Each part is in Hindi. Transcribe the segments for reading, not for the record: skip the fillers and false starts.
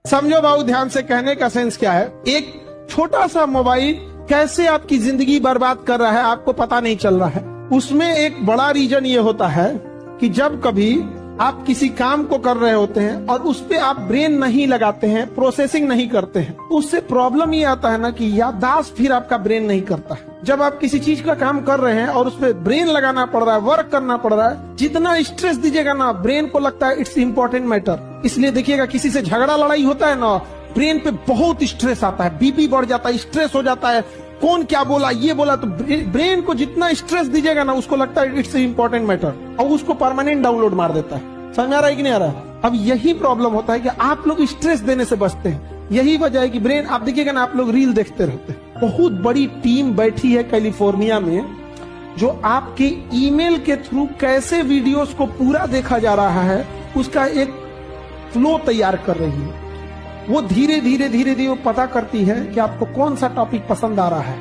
समझो बाबू ध्यान से, कहने का सेंस क्या है, एक छोटा सा मोबाइल कैसे आपकी जिंदगी बर्बाद कर रहा है आपको पता नहीं चल रहा है। उसमें एक बड़ा रीजन ये होता है कि जब कभी आप किसी काम को कर रहे होते हैं और उस पे आप ब्रेन नहीं लगाते हैं, प्रोसेसिंग नहीं करते हैं, उससे प्रॉब्लम ये आता है ना कि याददाश्त फिर आपका ब्रेन नहीं करता है। जब आप किसी चीज का काम कर रहे हैं और उस पे ब्रेन लगाना पड़ रहा है, वर्क करना पड़ रहा है, जितना स्ट्रेस दीजिएगा ना ब्रेन को लगता है इट्स इम्पोर्टेंट मैटर। इसलिए देखिएगा किसी से झगड़ा लड़ाई होता है ना, ब्रेन पे बहुत स्ट्रेस आता है, बीपी बढ़ जाता है, स्ट्रेस हो जाता है, कौन क्या बोला ये बोला, तो ब्रेन को जितना स्ट्रेस दीजिएगा ना उसको लगता है इट्स इम्पोर्टेंट मैटर और उसको परमानेंट डाउनलोड मार देता है। समझ आ रहा है कि नहीं आ रहा है? अब यही प्रॉब्लम होता है कि आप लोग स्ट्रेस देने से बचते हैं। यही वजह है कि ब्रेन, आप देखिएगा ना, आप लोग रील देखते रहते हैं। बहुत बड़ी टीम बैठी है कैलिफोर्निया में जो आपके ईमेल के थ्रू कैसे वीडियोस को पूरा देखा जा रहा है उसका एक फ्लो तैयार कर रही है। वो धीरे धीरे वो पता करती है कि आपको कौन सा टॉपिक पसंद आ रहा है,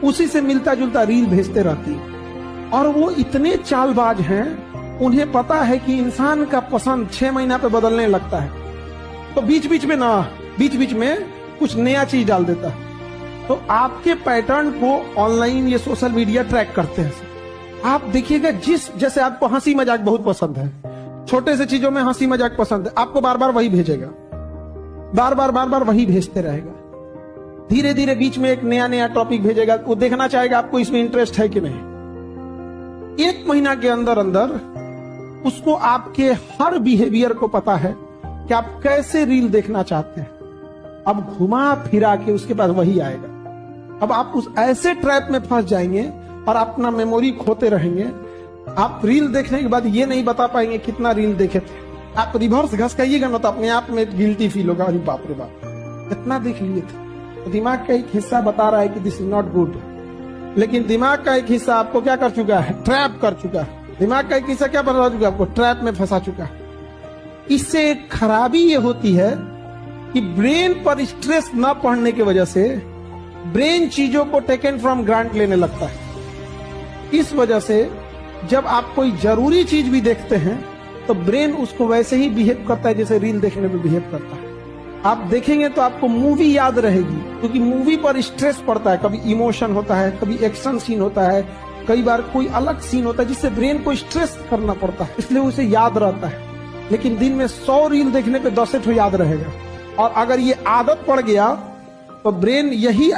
उसी से मिलता जुलता रील भेजते रहती है। और वो इतने चालबाज हैं, उन्हें पता है कि इंसान का पसंद 6 महीना पे बदलने लगता है, तो बीच बीच में कुछ नया चीज डाल देता है। तो आपके पैटर्न को ऑनलाइन ये सोशल मीडिया ट्रैक करते हैं। आप देखिएगा, जैसे आपको हंसी मजाक बहुत पसंद है, छोटे से चीजों में हंसी मजाक पसंद है, आपको बार बार वही भेजेगा, बार बार वही भेजते रहेगा। धीरे धीरे बीच में एक नया टॉपिक भेजेगा, वो देखना चाहेगा आपको इसमें इंटरेस्ट है कि नहीं। 1 महीना के अंदर उसको आपके हर बिहेवियर को पता है कि आप कैसे रील देखना चाहते हैं। अब घुमा फिरा के उसके पास वही आएगा। अब आप उस ऐसे ट्रैप में फंस जाएंगे और अपना मेमोरी खोते रहेंगे। आप रील देखने के बाद ये नहीं बता पाएंगे कितना रील देखे थे। आप रिवर्स घसकाइएगा ना तो अपने आप में गिल्टी फील होगा, अरे बाप रे बाप इतना देख लिए थे। तो दिमाग का एक हिस्सा बता रहा है कि दिस इज नॉट गुड, लेकिन दिमाग का एक हिस्सा आपको क्या कर चुका है, ट्रैप कर चुका है। दिमाग का एक हिस्सा क्या बता चुका है, आपको ट्रैप में फंसा चुका है। इससे एक खराबी ये होती है कि ब्रेन पर स्ट्रेस न पड़ने की वजह से ब्रेन चीजों को टेकन फ्रॉम ग्रांट लेने लगता है। इस वजह से जब आप कोई जरूरी चीज भी देखते हैं तो ब्रेन उसको वैसे ही बिहेव करता है जैसे रील देखने में बिहेव करता है। आप देखेंगे तो आपको मूवी याद रहेगी, क्योंकि मूवी पर स्ट्रेस पड़ता है। कभी इमोशन होता है, कभी एक्शन सीन होता है, कई बार कोई अलग सीन होता है जिससे ब्रेन को स्ट्रेस करना पड़ता है, इसलिए उसे याद रहता है। लेकिन दिन में 100 रील देखने पे 10 याद रहेगा। और अगर ये आदत पड़ गया तो ब्रेन यही